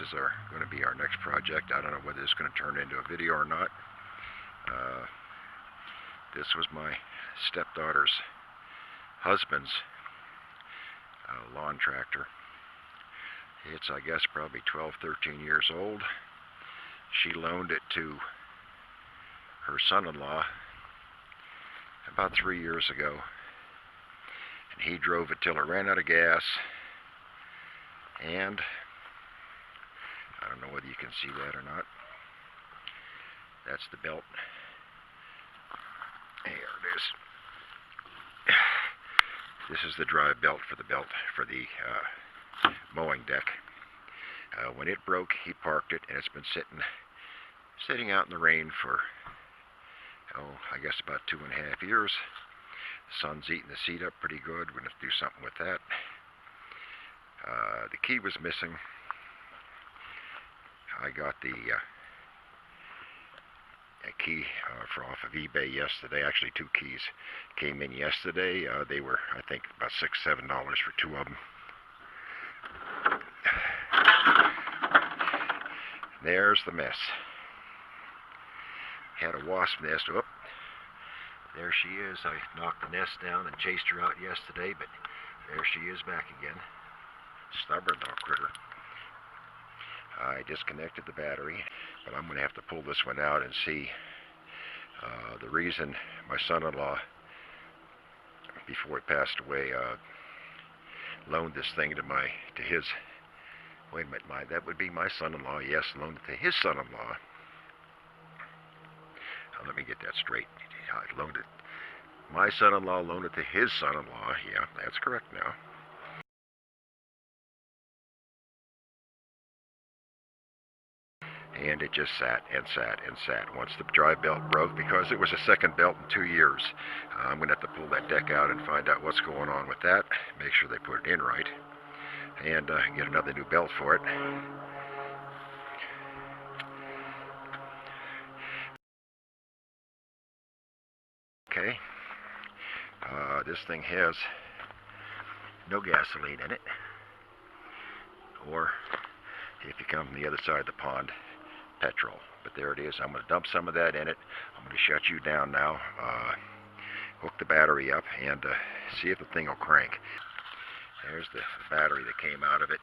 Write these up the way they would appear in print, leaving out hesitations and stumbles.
is going to be our next project. I don't know whether it's going to turn into a video or not. This was my stepdaughter's husband's lawn tractor. It's, I guess, probably 12, 13 years old. She loaned it to her son-in-law about 3 years ago, and he drove it till it ran out of gas. And I don't know whether you can see that or not. That's the belt. There it is. This is the drive belt for the mowing deck. When it broke, he parked it, and it's been sitting out in the rain for, I guess about 2.5 years. The sun's eating the seat up pretty good. We're going to do something with that. The key was missing. I got the a key off of eBay yesterday. Actually, 2 keys came in yesterday. They were, I think, about $6, $7 for 2 of them. There's the mess. Had a wasp nest. Oh, there she is. I knocked the nest down and chased her out yesterday, but there she is back again. Stubborn little critter. I disconnected the battery, but I'm going to have to pull this one out and see the reason my son-in-law, before he passed away, loaned this thing to his. Wait a minute, that would be my son-in-law. Yes, loaned it to his son-in-law. Let me get that straight. I loaned it. My son-in-law loaned it to his son-in-law. Yeah, that's correct now. And it just sat and sat and sat. Once the drive belt broke, because it was a second belt in 2 years, I'm going to have to pull that deck out and find out what's going on with that, make sure they put it in right, and get another new belt for it. Okay, this thing has no gasoline in it, or if you come from the other side of the pond, petrol. But there it is. I'm going to dump some of that in it. I'm going to shut you down now, hook the battery up, and see if the thing will crank. There's the battery that came out of it.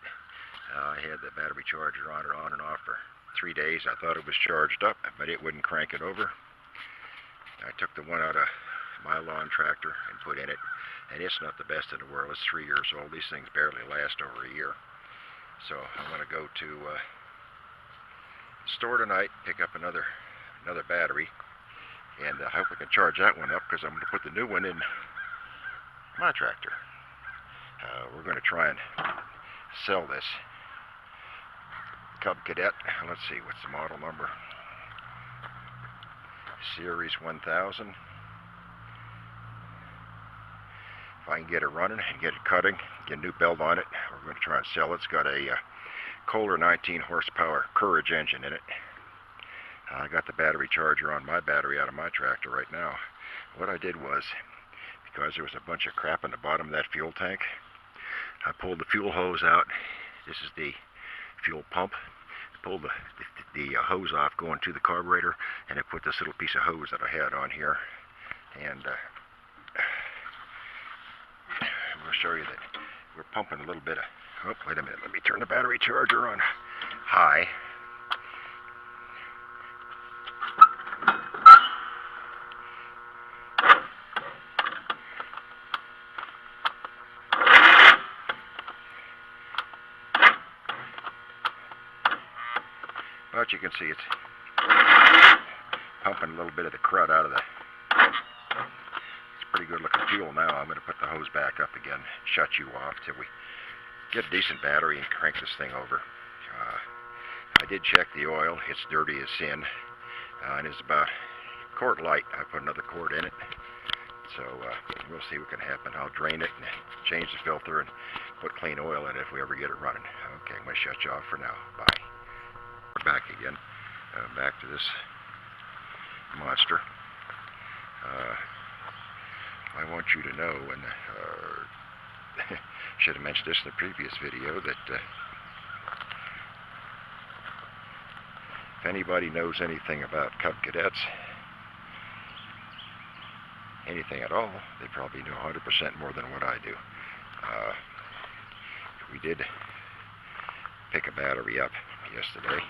I had the battery charger on and off for 3 days. I thought it was charged up, but it wouldn't crank it over. I took the one out of my lawn tractor and put in it, and it's not the best in the world. It's 3 years old. These things barely last over a year. So I'm going to go to the store tonight, pick up another battery, and I hope I can charge that one up, because I'm going to put the new one in my tractor. We're going to try and sell this Cub Cadet. Let's see, what's the model number? Series 1000. If I can get it running and get it cutting, get a new belt on it, we're going to try and sell it. It's got a Kohler 19 horsepower Courage engine in it. I got the battery charger on my battery out of my tractor right now. What I did was, because there was a bunch of crap in the bottom of that fuel tank, I pulled the fuel hose out. This is the fuel pump. I pulled the hose off going to the carburetor, and I put this little piece of hose that I had on here, and I'm going to show you that we're pumping a little bit of, oh, wait a minute, let me turn the battery charger on high. But you can see it's pumping a little bit of the crud out of the, it's pretty good looking fuel now. I'm going to put the hose back up again, shut you off till we get a decent battery and crank this thing over. I did check the oil. It's dirty as sin, and it's about quart light. I put another quart in it, so we'll see what can happen. I'll drain it and change the filter and put clean oil in it if we ever get it running. Okay, I'm going to shut you off for now. Bye. We're back again, back to this monster. I want you to know, and should have mentioned this in the previous video, that If anybody knows anything about Cub Cadets, anything at all, they probably know 100% more than what I do. We did pick a battery up yesterday.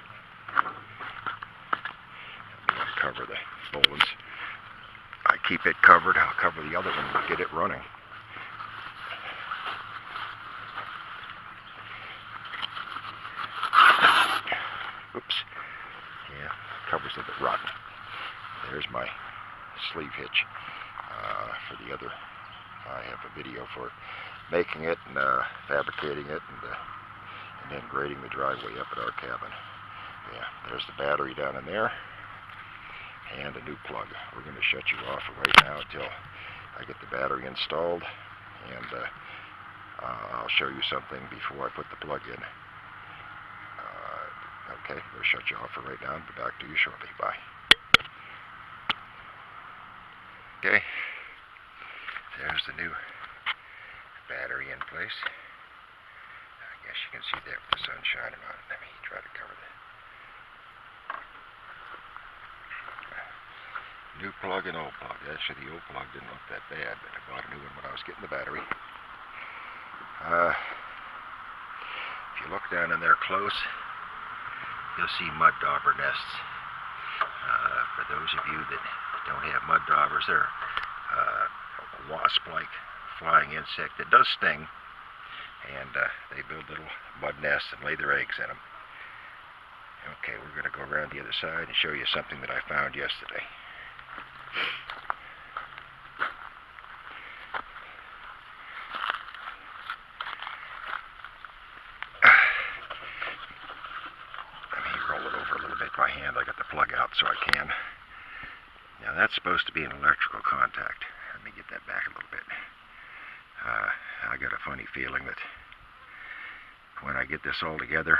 Let me uncover the bowlines. I keep it covered. I'll cover the other one and get it running. Oops. Yeah, cover's a bit rotten. There's my sleeve hitch for the other. I have a video for making it and fabricating it and then grading the driveway up at our cabin. Yeah, there's the battery down in there and a new plug. We're going to shut you off right now until I get the battery installed, and I'll show you something before I put the plug in. Okay, we'll shut you off for right now and be back to you shortly. Bye. Okay, there's the new battery in place. I guess you can see that with the sun shining on it. Let me try to cover that. New plug and old plug. Actually, the old plug didn't look that bad, but I bought a new one when I was getting the battery. If you look down in there close, you'll see mud dauber nests. For those of you that don't have mud daubers, they're a wasp-like flying insect that does sting, and they build little mud nests and lay their eggs in them. Okay, we're going to go around the other side and show you something that I found yesterday. Let me roll it over a little bit by hand. I got the plug out so I can. Now that's supposed to be an electrical contact. Let me get that back a little bit. I got a funny feeling that when I get this all together,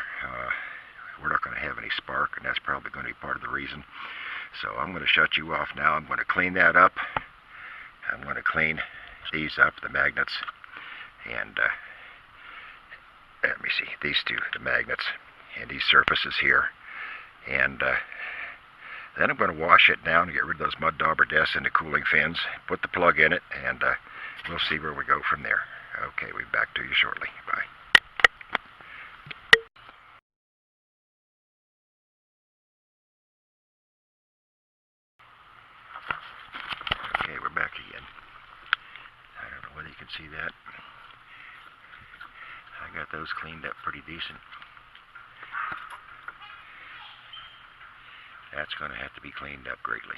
we're not going to have any spark, and that's probably going to be part of the reason. So I'm going to shut you off now. I'm going to clean that up. I'm going to clean these up, the magnets, and let me see, these two, the magnets, and these surfaces here. And then I'm going to wash it down and get rid of those mud dauber nests and the cooling fins, put the plug in it, and we'll see where we go from there. Okay, we'll be back to you shortly. Bye. Okay, we're back again. I don't know whether you can see that. I got those cleaned up pretty decent. That's going to have to be cleaned up greatly.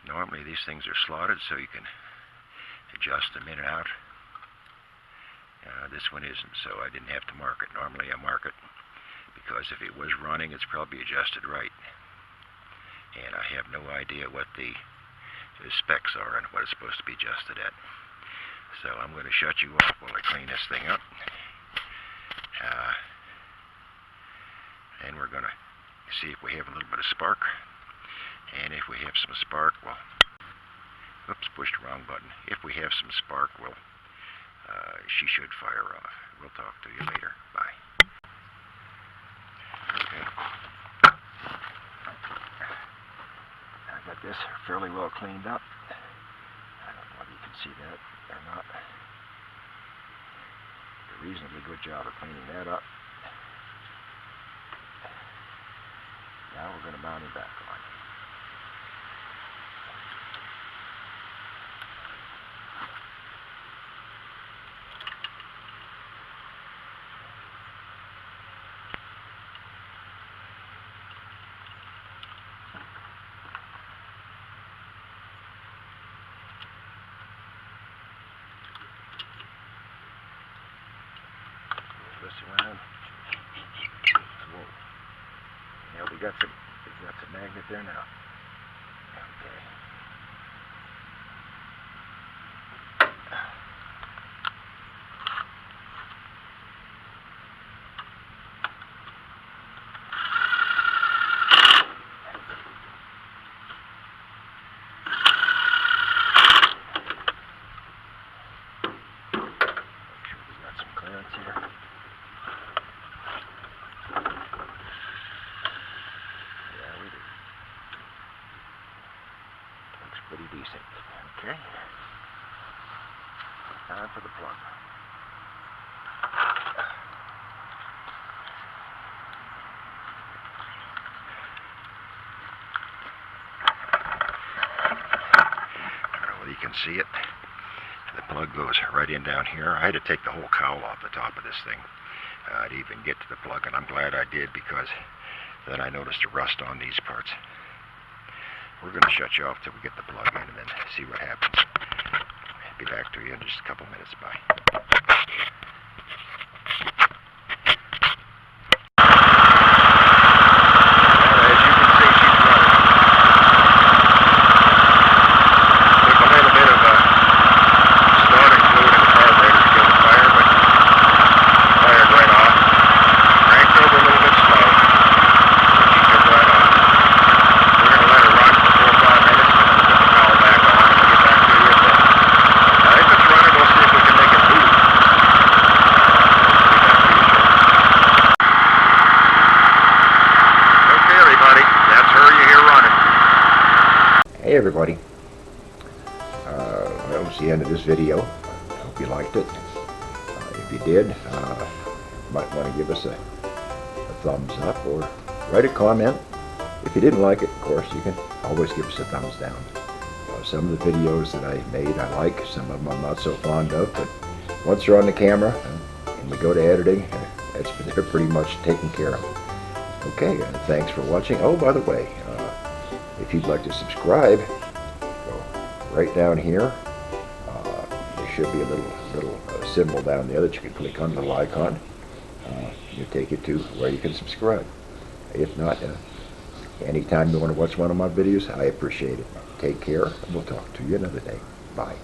Normally these things are slotted so you can adjust them in and out. This one isn't, so I didn't have to mark it. Normally I mark it because if it was running, it's probably adjusted right. And I have no idea what the specs are and what it's supposed to be adjusted at. So I'm going to shut you off while I clean this thing up. And we're going to see if we have a little bit of spark. And if we have some spark, well, oops, pushed the wrong button. If we have some spark, well, she should fire off. We'll talk to you later. Bye. Okay. I got this fairly well cleaned up. I don't know whether you can see that or not. Did a reasonably good job of cleaning that up. Now we're going to mount him back on. Twist around. Whoa. Yeah, we got some magnet there now. Okay. Make sure we got some clearance here. it. Okay. Time for the plug. I don't know whether you can see it. The plug goes right in down here. I had to take the whole cowl off the top of this thing to even get to the plug, and I'm glad I did, because then I noticed a rust on these parts. We're going to shut you off till we get the plug in and then see what happens. Be back to you in just a couple minutes. Bye. Hey everybody, that was the end of this video. I hope you liked it. If you did, you might want to give us a thumbs up or write a comment. If you didn't like it, of course, you can always give us a thumbs down. Some of the videos that I made I like, some of them I'm not so fond of, but once they're on the camera and we go to editing, they're pretty much taken care of. Okay, and thanks for watching. Oh, by the way, if you'd like to subscribe, go right down here. There should be a little symbol down there that you can click on, the little icon. It'll take you to where you can subscribe. If not, anytime you want to watch one of my videos, I appreciate it. Take care, and we'll talk to you another day. Bye.